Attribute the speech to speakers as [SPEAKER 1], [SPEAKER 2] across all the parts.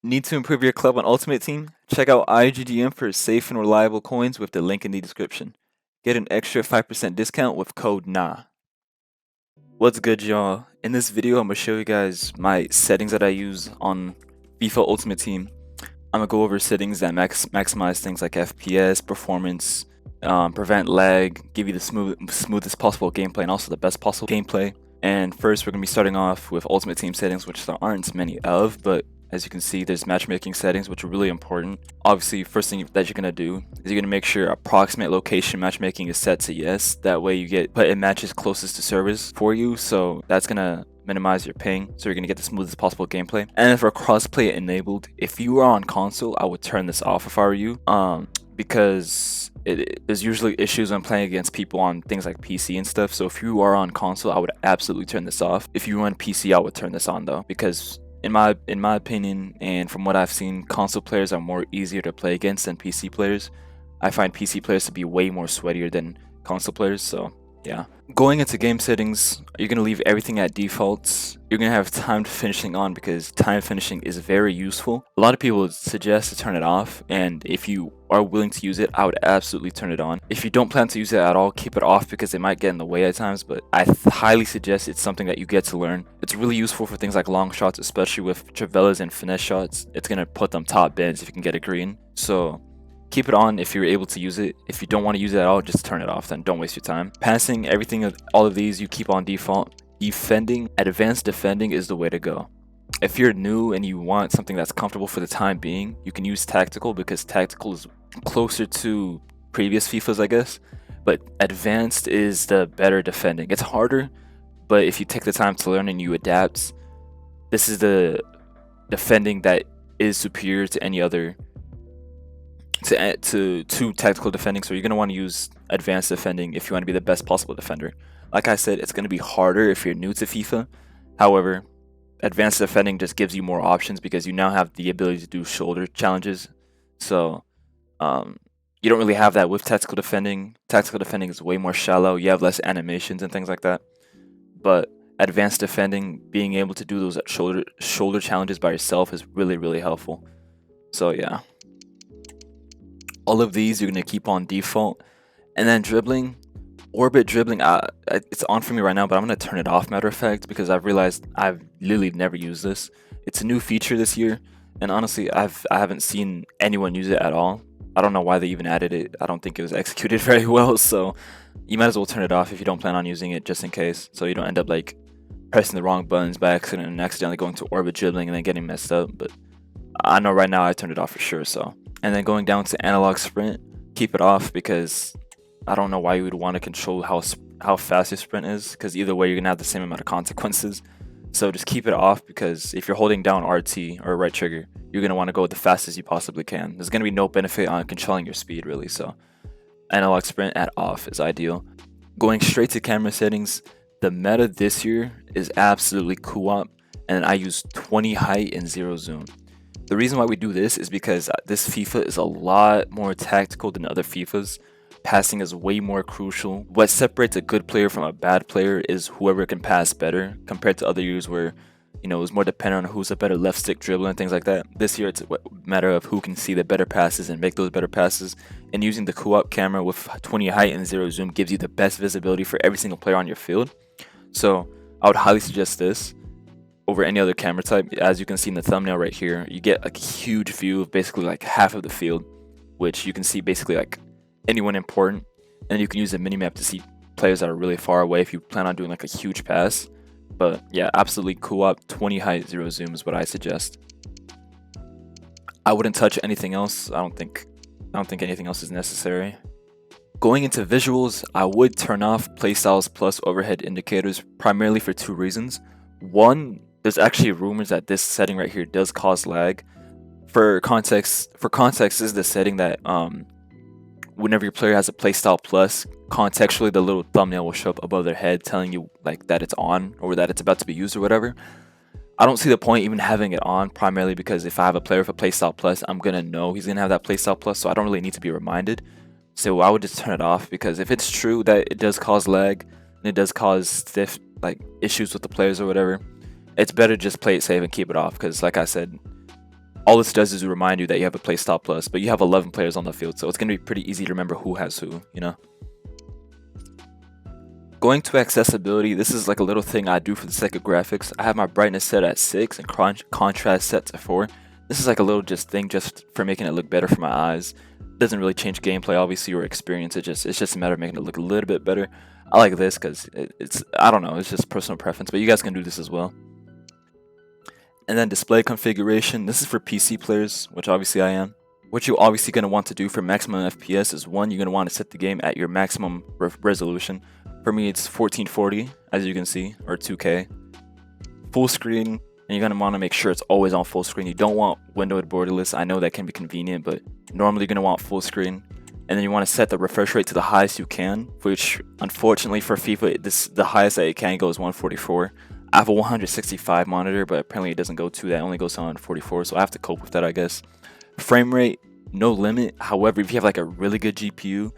[SPEAKER 1] Need to improve your club on Ultimate Team? Check out IGDM for safe and reliable coins with the link in the description. Get an extra 5% discount with code NA. What's good, y'all? In this video, I'm going to show you guys my settings that I use on FIFA Ultimate Team. I'm going to go over settings that maximize things like FPS, performance, prevent lag, give you the smoothest possible gameplay and also the best possible gameplay. And first, we're going to be starting off with Ultimate Team settings, which there aren't many of, but as you can see, there's matchmaking settings, which are really important. Obviously, first thing that you're going to do is you're going to make sure approximate location matchmaking is set to yes. That way you get put in matches closest to servers for you, so that's going to minimize your ping, so you're going to get the smoothest possible gameplay. And then for crossplay enabled, if you are on console, I would turn this off if I were you, because there's usually issues when playing against people on things like PC and stuff. So if you are on console, I would absolutely turn this off. If you run PC, I would turn this on though, because in my opinion, and from what I've seen, console players are more easier to play against than PC players. I find PC players to be way more sweatier than console players, so yeah. Going into game settings, you're going to leave everything at defaults. You're going to have timed finishing on because timed finishing is very useful. A lot of people suggest to turn it off, and if you are willing to use it, I would absolutely turn it on. If you don't plan to use it at all, keep it off because it might get in the way at times, but I highly suggest it's something that you get to learn. It's really useful for things like long shots, especially with Travellas and finesse shots. It's going to put them top bins if you can get a green. So keep it on if you're able to use it. If you don't want to use it at all, just turn it off, then don't waste your time. Passing, everything, all of these you keep on default. Defending, advanced defending is the way to go. If you're new and you want something that's comfortable for the time being, you can use tactical because tactical is closer to previous FIFAs, I guess. But advanced is the better defending. It's harder, but if you take the time to learn and you adapt, this is the defending that is superior to any other to tactical defending. So you're going to want to use advanced defending if you want to be the best possible defender. Like I said, it's going to be harder if you're new to FIFA. However, advanced defending just gives you more options because you now have the ability to do shoulder challenges. So you don't really have that with tactical defending. Tactical defending is way more shallow. You have less animations and things like that. But advanced defending, being able to do those shoulder challenges by yourself is really, really helpful. So yeah. All of these you're going to keep on default. And then dribbling, orbit dribbling, it's on for me right now, but I'm going to turn it off, matter of fact, because I've realized I've literally never used this. It's a new feature this year, and honestly, I haven't seen anyone use it at all. I don't know why they even added it. I don't think it was executed very well, so you might as well turn it off if you don't plan on using it, just in case, so you don't end up like pressing the wrong buttons by accident and accidentally going to orbit dribbling and then getting messed up. But I know right now I turned it off for sure, so. And then going down to analog sprint, keep it off because I don't know why you would want to control how fast your sprint is, because either way you're gonna have the same amount of consequences. So just keep it off, because if you're holding down RT or right trigger, you're gonna want to go the fastest you possibly can. There's gonna be no benefit on controlling your speed really. So analog sprint at off is ideal. Going straight to camera settings, the meta this year is absolutely co-op, and I use 20 height and 0 zoom. The reason why we do this is because this FIFA is a lot more tactical than other FIFAs. Passing is way more crucial. What separates a good player from a bad player is whoever can pass better, compared to other years where, you know, it was more dependent on who's a better left stick dribbler and things like that. This year it's a matter of who can see the better passes and make those better passes. And using the co-op camera with 20 height and 0 zoom gives you the best visibility for every single player on your field. So I would highly suggest this over any other camera type. As you can see in the thumbnail right here, you get a huge view of basically like half of the field, which you can see basically like anyone important, and you can use the minimap to see players that are really far away if you plan on doing like a huge pass. But yeah, absolutely co-op, 20 height, 0 zoom is what I suggest. I wouldn't touch anything else. I don't think anything else is necessary. Going into visuals, I would turn off playstyles plus overhead indicators primarily for two reasons. One, there's actually rumors that this setting right here does cause lag. For context, this is the setting that whenever your player has a playstyle plus, contextually the little thumbnail will show up above their head telling you like that it's on or that it's about to be used or whatever. I don't see the point even having it on, primarily because if I have a player with a playstyle plus, I'm gonna know he's gonna have that playstyle plus, so I don't really need to be reminded. So I would just turn it off, because if it's true that it does cause lag and it does cause stiff like issues with the players or whatever, it's better just play it safe and keep it off, because like I said, All this does is remind you that you have a play stop plus, but you have 11 players on the field, so it's going to be pretty easy to remember who has who, you know? Going to accessibility, this is like a little thing I do for the sake of graphics. I have my brightness set at 6 and contrast set to 4. This is like a little thing just for making it look better for my eyes. It doesn't really change gameplay, obviously, or experience. It's just a matter of making it look a little bit better. I like this because it's, I don't know, it's just personal preference, but you guys can do this as well. And then display configuration, this is for PC players, which obviously I am. What you're obviously going to want to do for maximum FPS is, one, you're going to want to set the game at your maximum resolution. For me, it's 1440, as you can see, or 2K. Full screen, and you're going to want to make sure it's always on full screen. You don't want windowed borderless. I know that can be convenient, but normally you're going to want full screen. And then you want to set the refresh rate to the highest you can, which unfortunately for FIFA, the highest that it can go is 144. I have a 165 monitor, but apparently it doesn't go to that. It only goes on 44, so I have to cope with that, I guess. Frame rate, no limit. However, if you have like a really good GPU,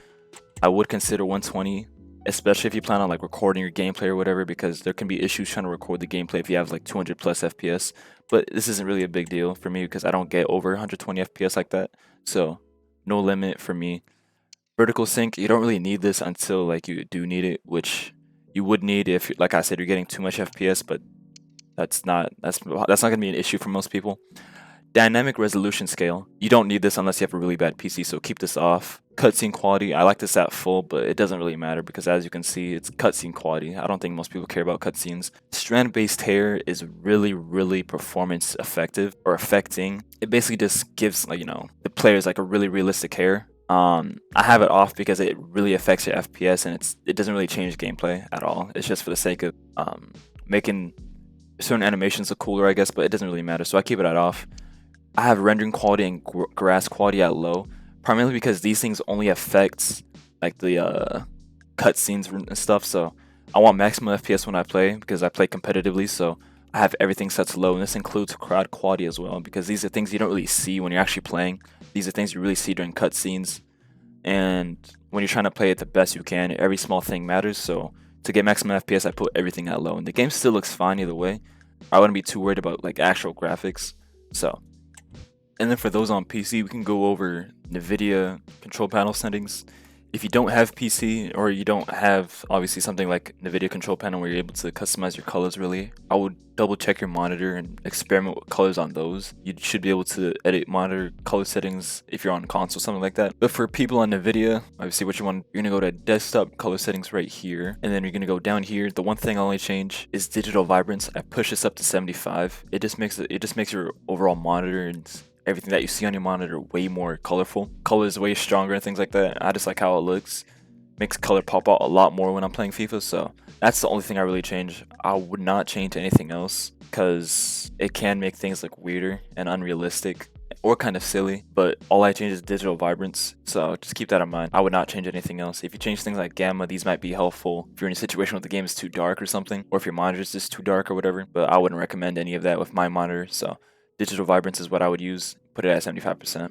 [SPEAKER 1] I would consider 120, especially if you plan on like recording your gameplay or whatever, because there can be issues trying to record the gameplay if you have like 200 plus FPS. But this isn't really a big deal for me because I don't get over 120 FPS like that. So no limit for me. Vertical sync, you don't really need this until like you do need it, which you would need if, like I said, you're getting too much FPS, but that's not gonna be an issue for most people. Dynamic resolution scale, you don't need this unless you have a really bad PC, so keep this off. Cutscene quality, I like this at full, but it doesn't really matter because as you can see, it's cutscene quality. I don't think most people care about cutscenes. Strand-based hair is really performance effective or affecting. It basically just gives, like, you know, the players like a really realistic hair. I have it off because it really affects your FPS and it doesn't really change gameplay at all. It's just for the sake of making certain animations look cooler, I guess, but it doesn't really matter, so I keep it at off. I have rendering quality and grass quality at low, primarily because these things only affect like the cutscenes and stuff. So I want maximum FPS when I play because I play competitively. So I have everything set to low, and this includes crowd quality as well because these are things you don't really see when you're actually playing. These are things you really see during cutscenes, and when you're trying to play it the best you can, every small thing matters. So to get maximum FPS, I put everything at low, and the game still looks fine either way. I wouldn't be too worried about like actual graphics. So. And then for those on PC, we can go over NVIDIA control panel settings. If you don't have PC or you don't have obviously something like NVIDIA control panel where you're able to customize your colors really, I would double check your monitor and experiment with colors on those. You should be able to edit monitor color settings if you're on console, something like that. But for people on NVIDIA, obviously what you want, you're gonna go to desktop color settings right here, and then you're gonna go down here. The one thing I'll only change is digital vibrance. I push this up to 75. It just makes your overall monitor and everything that you see on your monitor way more colorful. Color is way stronger and things like that. I just like how it looks. Makes color pop out a lot more when I'm playing FIFA, so that's the only thing I really change. I would not change anything else because it can make things look weirder and unrealistic or kind of silly, but all I change is digital vibrance, so just keep that in mind. I would not change anything else. If you change things like gamma, these might be helpful if you're in a situation where the game is too dark or something, or if your monitor is just too dark or whatever, but I wouldn't recommend any of that with my monitor, so digital vibrance is what I would use. Put it at 75%.